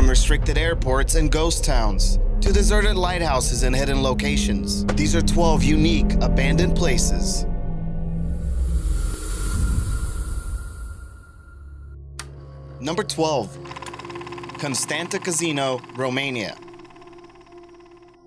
from restricted airports and ghost towns to deserted lighthouses and hidden locations. These are 12 unique, abandoned places. Number 12. Constanta Casino, Romania.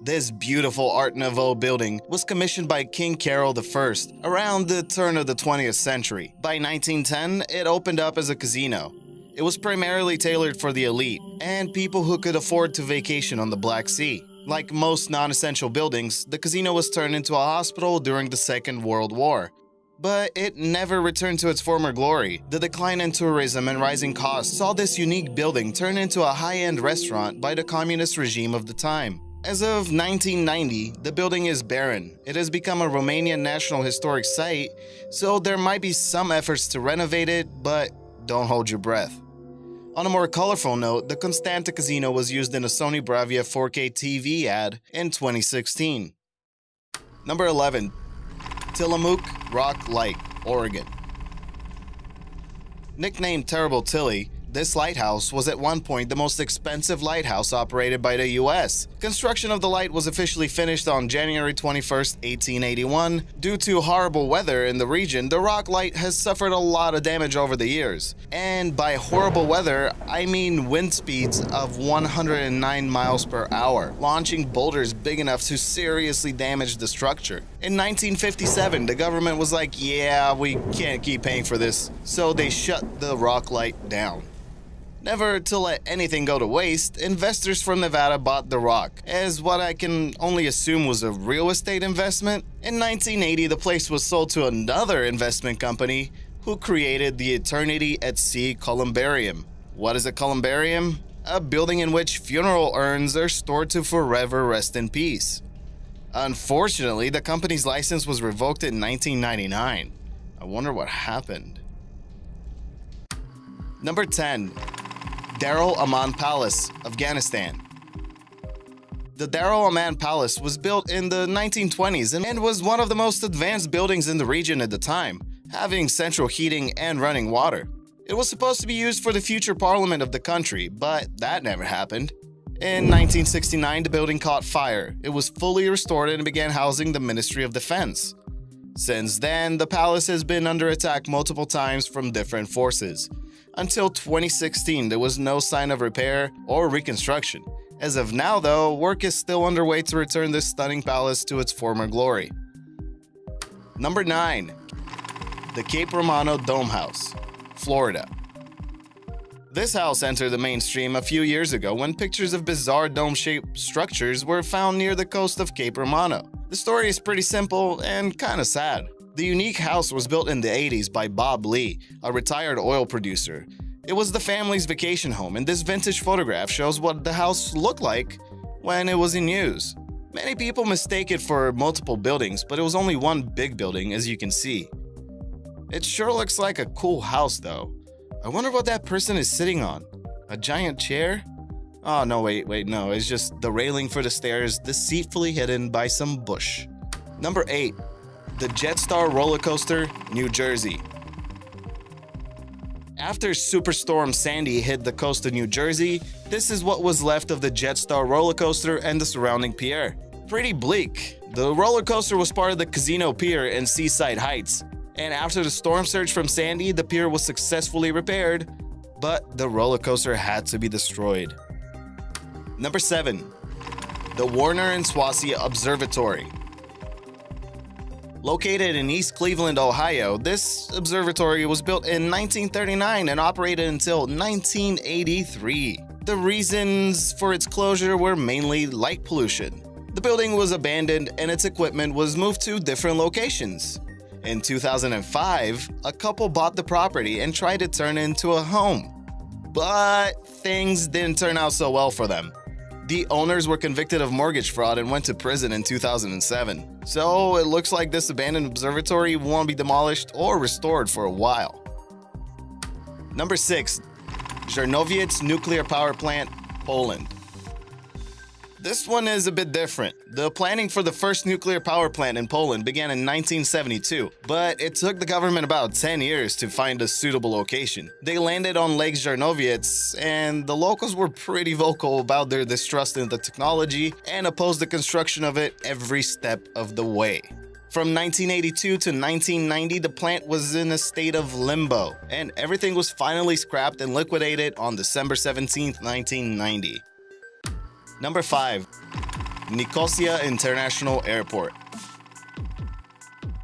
This beautiful Art Nouveau building was commissioned by King Carol I around the turn of the 20th century. By 1910, it opened up as a casino. It was primarily tailored for the elite and people who could afford to vacation on the Black Sea. Like most non-essential buildings, the casino was turned into a hospital during the Second World War. But it never returned to its former glory. The decline in tourism and rising costs saw this unique building turn into a high-end restaurant by the communist regime of the time. As of 1990, the building is barren. It has become a Romanian National Historic Site, so there might be some efforts to renovate it, but don't hold your breath. On a more colorful note, the Constanta Casino was used in a Sony Bravia 4K TV ad in 2016. Number 11. Tillamook Rock Light, Oregon. Nicknamed Terrible Tilly, this lighthouse was at one point the most expensive lighthouse operated by the US. Construction of the light was officially finished on January 21, 1881. Due to horrible weather in the region, the rock light has suffered a lot of damage over the years. And by horrible weather, I mean wind speeds of 109 miles per hour, launching boulders big enough to seriously damage the structure. In 1957, the government was like, yeah, we can't keep paying for this, so they shut the rock light down. Never to let anything go to waste, investors from Nevada bought the rock, as what I can only assume was a real estate investment. In 1980, the place was sold to another investment company who created the Eternity at Sea Columbarium. What is a columbarium? A building in which funeral urns are stored to forever rest in peace. Unfortunately, the company's license was revoked in 1999. I wonder what happened. Number 10. Darul Aman Palace, Afghanistan. The Darul Aman Palace was built in the 1920s and was one of the most advanced buildings in the region at the time, having central heating and running water. It was supposed to be used for the future parliament of the country, but that never happened. In 1969, the building caught fire. It was fully restored and began housing the Ministry of Defense. Since then, the palace has been under attack multiple times from different forces. Until 2016, there was no sign of repair or reconstruction. As of now, though, work is still underway to return this stunning palace to its former glory. Number 9. The Cape Romano Dome House, Florida. This house entered the mainstream a few years ago when pictures of bizarre dome-shaped structures were found near the coast of Cape Romano. The story is pretty simple and kinda sad. The unique house was built in the 80s by Bob Lee, a retired oil producer. It was the family's vacation home, and this vintage photograph shows what the house looked like when it was in use. Many people mistake it for multiple buildings, but it was only one big building, as you can see. It sure looks like a cool house, though. I wonder what that person is sitting on. A giant chair? Oh, no, wait, no. It's just the railing for the stairs deceitfully hidden by some bush. Number 8. The Jetstar roller coaster, New Jersey. After Superstorm Sandy hit the coast of New Jersey, this is what was left of the Jetstar roller coaster and the surrounding pier. Pretty bleak. The roller coaster was part of the Casino Pier in Seaside Heights, and after the storm surge from Sandy, the pier was successfully repaired, but the roller coaster had to be destroyed. Number 7. The Warner and Swansea Observatory. Located in East Cleveland, Ohio, this observatory was built in 1939 and operated until 1983. The reasons for its closure were mainly light pollution. The building was abandoned and its equipment was moved to different locations. In 2005, a couple bought the property and tried to turn it into a home. But things didn't turn out so well for them. The owners were convicted of mortgage fraud and went to prison in 2007. So it looks like this abandoned observatory won't be demolished or restored for a while. Number 6. Czarnowiec Nuclear Power Plant, Poland. This one is a bit different. The planning for the first nuclear power plant in Poland began in 1972, but it took the government about 10 years to find a suitable location. They landed on Lake Żarnowiec, and the locals were pretty vocal about their distrust in the technology and opposed the construction of it every step of the way. From 1982 to 1990, the plant was in a state of limbo, and everything was finally scrapped and liquidated on December 17, 1990. Number 5. Nicosia International Airport.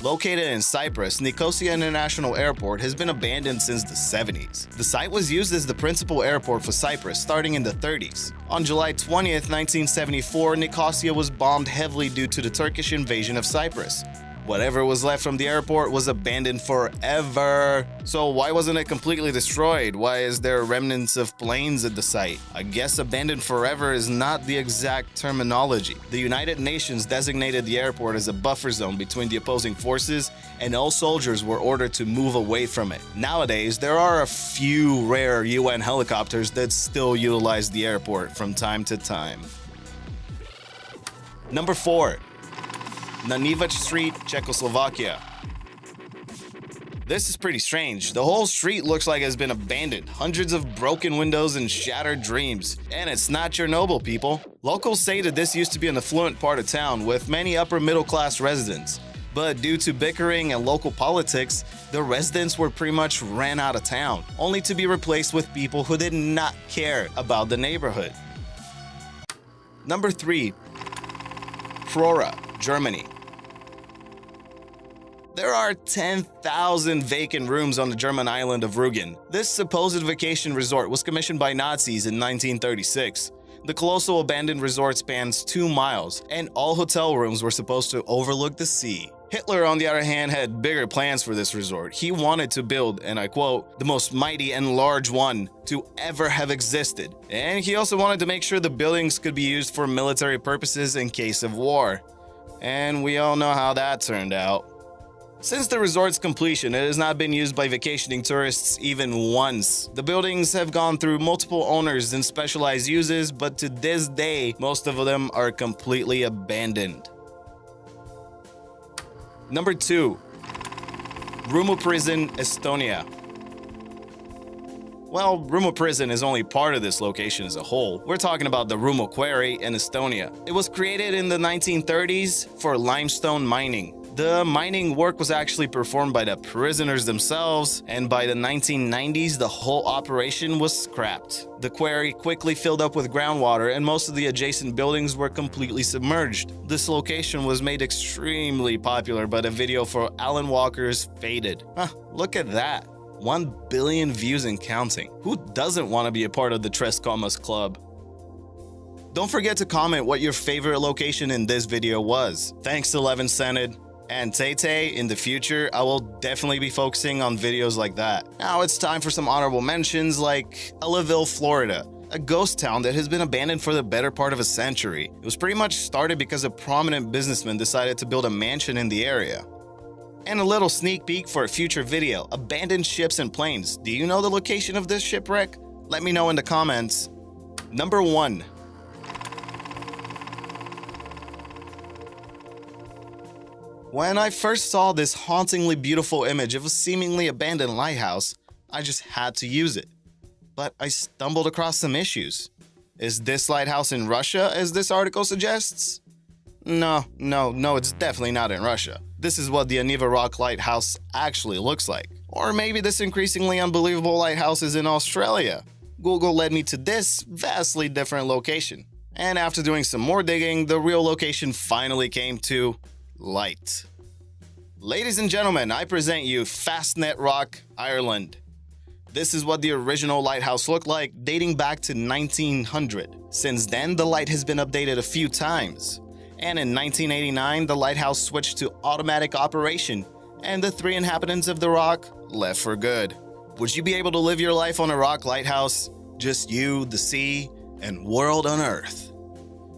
Located in Cyprus, Nicosia International Airport has been abandoned since the 70s. The site was used as the principal airport for Cyprus starting in the 30s. On July 20th, 1974, Nicosia was bombed heavily due to the Turkish invasion of Cyprus. Whatever was left from the airport was abandoned forever. So why wasn't it completely destroyed? Why is there remnants of planes at the site? I guess abandoned forever is not the exact terminology. The United Nations designated the airport as a buffer zone between the opposing forces, and all soldiers were ordered to move away from it. Nowadays, there are a few rare UN helicopters that still utilize the airport from time to time. Number 4. Nanivac Street, Czechoslovakia. This is pretty strange. The whole street looks like it's been abandoned. Hundreds of broken windows and shattered dreams. And it's not Chernobyl, people. Locals say that this used to be an affluent part of town with many upper middle class residents. But due to bickering and local politics, the residents were pretty much ran out of town, only to be replaced with people who did not care about the neighborhood. Number 3. Prora, Germany. There are 10,000 vacant rooms on the German island of Rügen. This supposed vacation resort was commissioned by Nazis in 1936. The colossal abandoned resort spans 2 miles, and all hotel rooms were supposed to overlook the sea. Hitler, on the other hand, had bigger plans for this resort. He wanted to build, and I quote, the most mighty and large one to ever have existed. And he also wanted to make sure the buildings could be used for military purposes in case of war. And we all know how that turned out. Since the resort's completion, it has not been used by vacationing tourists even once. The buildings have gone through multiple owners and specialized uses, but to this day, most of them are completely abandoned. Number 2. Rumu Prison, Estonia. Well, Rumu Prison is only part of this location as a whole. We're talking about the Rumu Quarry in Estonia. It was created in the 1930s for limestone mining. The mining work was actually performed by the prisoners themselves, and by the 1990s, the whole operation was scrapped. The quarry quickly filled up with groundwater, and most of the adjacent buildings were completely submerged. This location was made extremely popular by the video for Alan Walker's Faded. Look at that. 1 billion views and counting. Who doesn't want to be a part of the Tres Comas Club? Don't forget to comment what your favorite location in this video was. Thanks to Levin Sened. And Tay-Tay, in the future, I will definitely be focusing on videos like that. Now it's time for some honorable mentions like Ellaville, Florida, a ghost town that has been abandoned for the better part of a century. It was pretty much started because a prominent businessman decided to build a mansion in the area. And a little sneak peek for a future video, abandoned ships and planes. Do you know the location of this shipwreck? Let me know in the comments. Number 1. When I first saw this hauntingly beautiful image of a seemingly abandoned lighthouse, I just had to use it. But I stumbled across some issues. Is this lighthouse in Russia, as this article suggests? No, it's definitely not in Russia. This is what the Aniva Rock Lighthouse actually looks like. Or maybe this increasingly unbelievable lighthouse is in Australia. Google led me to this vastly different location. And after doing some more digging, the real location finally came to light. Ladies and gentlemen, I present you Fastnet Rock, Ireland. This is what the original lighthouse looked like, dating back to 1900. Since then, the light has been updated a few times. And in 1989, the lighthouse switched to automatic operation, and the 3 inhabitants of the rock left for good. Would you be able to live your life on a rock lighthouse? Just you, the sea, and world on Earth.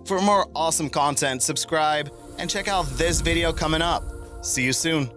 For more awesome content, subscribe and check out this video coming up. See you soon.